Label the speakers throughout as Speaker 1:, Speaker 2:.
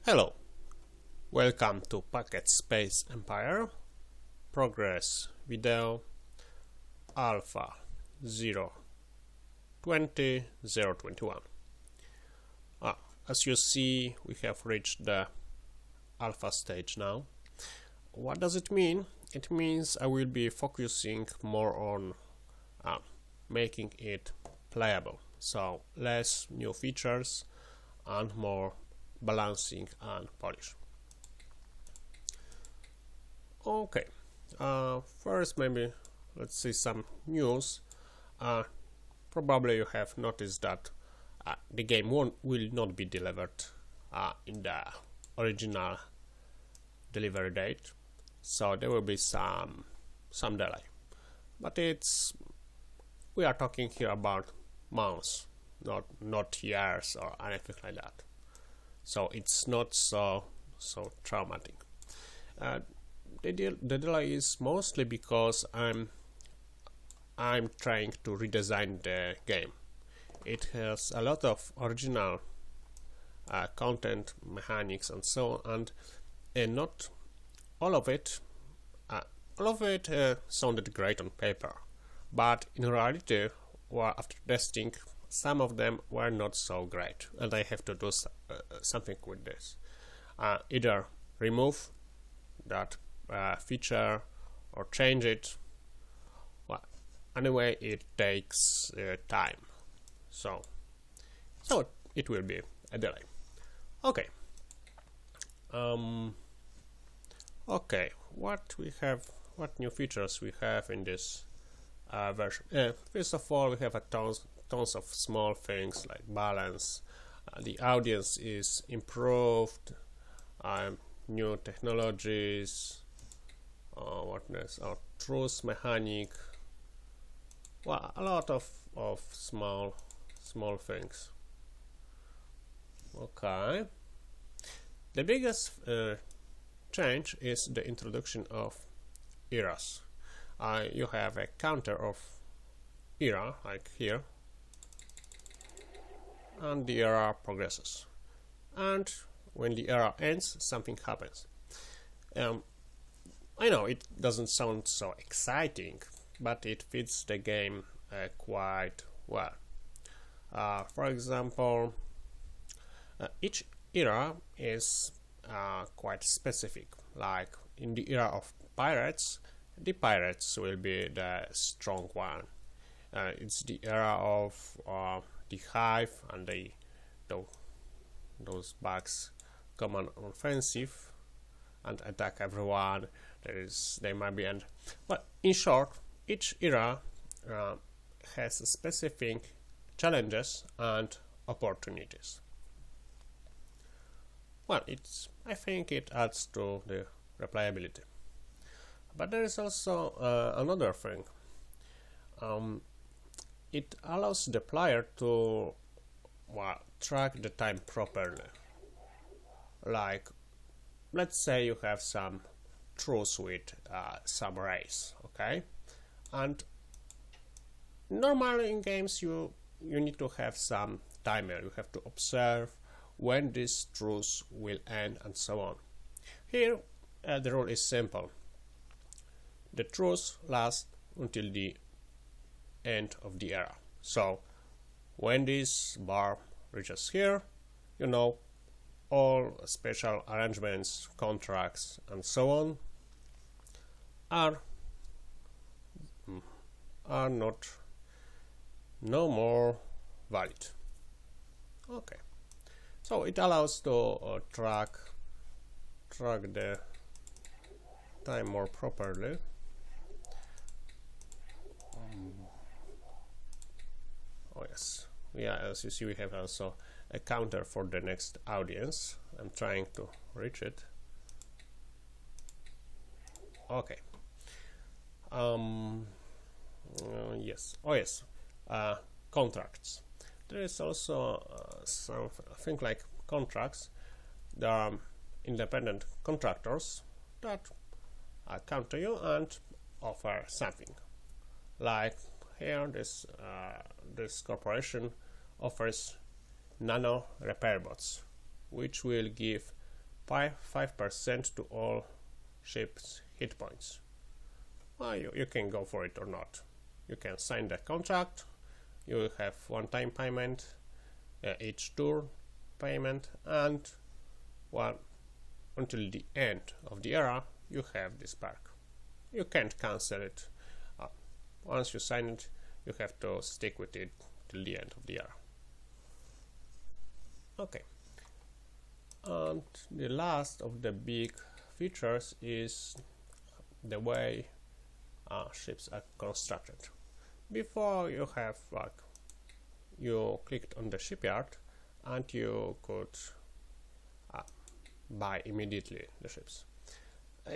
Speaker 1: Hello, welcome to PocketSpaceEmpire Progress Video Alpha 0.20 0.21. As you see, we have reached the alpha stage now. What does it mean? It means I will be focusing more on making it playable, so less new features and more balancing and polish. Okay, first maybe let's see some news. Probably you have noticed that the game will not be delivered in the original delivery date, so there will be some delay, but we are talking here about months, not years or anything like that. So it's not so traumatic. The delay is mostly because I'm trying to redesign the game. It has a lot of original content, mechanics, and so on, and not all of it. Sounded great on paper, but in reality, after testing, some of them were not so great, and I have to do something with this. Either remove that feature or change it. Well, anyway, it takes time, so it will be a delay. Okay. Okay. What new features we have in this version? First of all, we have tons of small things like balance. The audience is improved. New technologies. What else? Truth mechanic. Well, a lot of small things. Okay. The biggest change is the introduction of eras. You have a counter of era, like here, and the era progresses, and when the era ends, something happens. I know it doesn't sound so exciting, but it fits the game quite well. For example, each era is quite specific. Like in the era of pirates, the pirates will be the strong one. It's the era of the hive, and those bugs come on offensive and attack everyone. They might be end. But in short, each era has specific challenges and opportunities. Well, I think it adds to the replayability. But there is also another thing. It allows the player to track the time properly. Like, let's say you have some truce with some race, okay? And normally in games you need to have some timer. You have to observe when this truce will end and so on. Here the rule is simple. The truce lasts until the end of the era. So when this bar reaches here, all special arrangements, contracts, and so on are no more valid. Okay, so it allows to track the time more properly. Oh yes, as you see, we have also a counter for the next audience. I'm trying to reach it. Okay. Yes. Oh yes. Contracts. There is also something like contracts. There are independent contractors that come to you and offer something. Like here, this corporation offers nano repair bots, which will give 5% to all ships' hit points. Well, you can go for it or not. You can sign the contract. You will have one-time payment, each tour payment, and well, until the end of the era, you have this perk. You can't cancel it. Once you sign it, you have to stick with it till the end of the era. Okay. And the last of the big features is the way ships are constructed. Before you have you clicked on the shipyard and you could buy immediately the ships.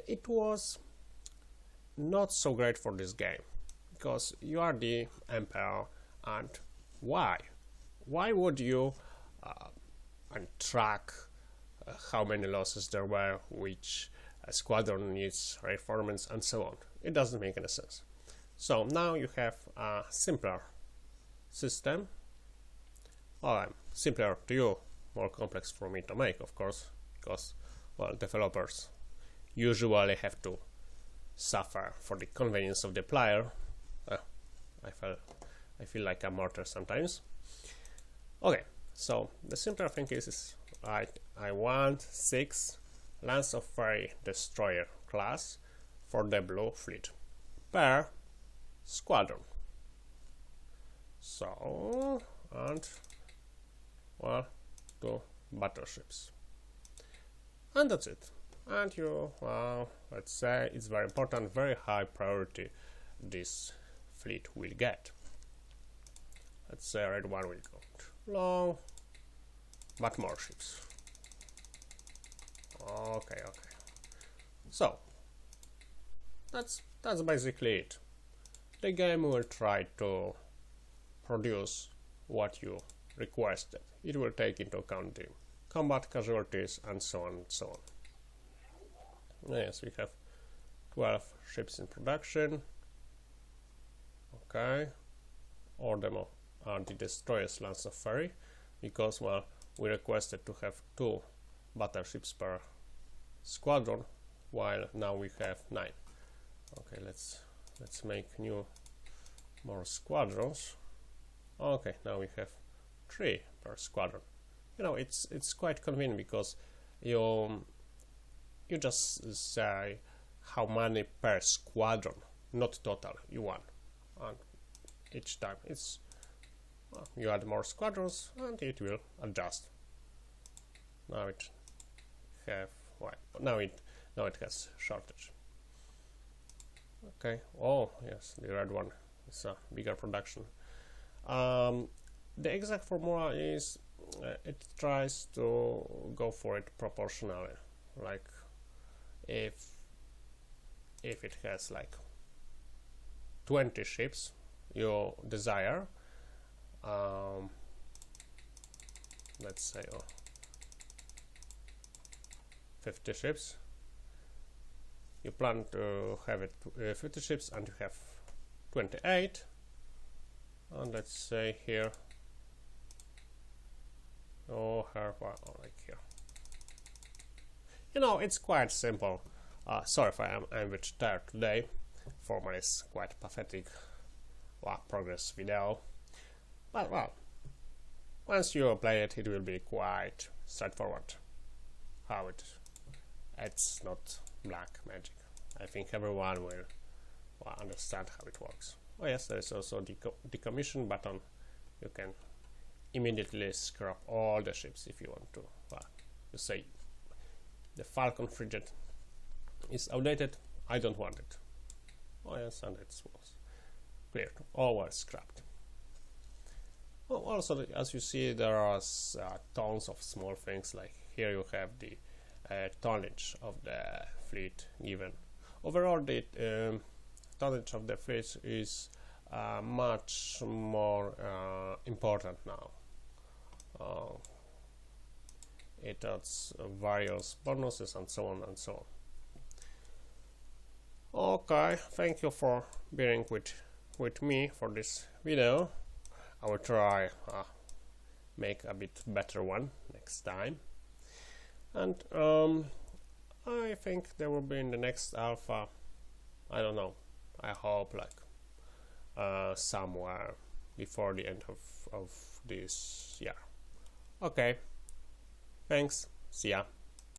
Speaker 1: It was not so great for this game because you are the Empire, and why would you track how many losses there were, which squadron needs reinforcements, and so on? It doesn't make any sense. So now you have a simpler system. Well, simpler to you, more complex for me to make, of course, because well, developers usually have to suffer for the convenience of the player. I feel like a martyr sometimes. Okay, so the simpler thing is I want 6 Lance of Fairy Destroyer class for the blue fleet per squadron. So, and well, 2 battleships, and that's it. And you, let's say it's very important, very high priority this fleet will get. Let's say red one will go long, but more ships. Okay. So that's basically it. The game will try to produce what you requested. It will take into account the combat casualties and so on and so on. Yes, we have 12 ships in production. Okay, all of them are the destroyers Lance of Fairy, because well, we requested to have 2 battleships per squadron, while now we have 9. Okay, let's make more squadrons. Okay, now we have 3 per squadron. You know, it's quite convenient because you just say how many per squadron, not total, you want, and each time it's you add more squadrons and it will adjust. Now it have now it has shortage. Okay. Oh yes, the red one is a bigger production. The exact formula is it tries to go for it proportionally. Like if it has like 20 ships you desire, let's say 50 ships, you plan to have it 50 ships and you have 28, and let's say here like here. You know, it's quite simple. Sorry if I'm a bit tired today. Format is quite pathetic. Progress video. But well, once you play it, it will be quite straightforward. How it's not black magic. I think everyone will understand how it works. Oh yes, there is also the decommission button. You can immediately scrap all the ships if you want to. You say the Falcon frigate is outdated, I don't want it. Oh yes, and it was cleared, all were scrapped. Oh, also, as you see, there are tons of small things, like here you have the tonnage of the fleet given. Overall, the tonnage of the fleet is much more important now. It adds various bonuses and so on and so on. Okay, thank you for bearing with me for this video. I will try make a bit better one next time. And I think there will be in the next alpha, I don't know, I hope like somewhere before the end of this year. Okay, thanks, see ya.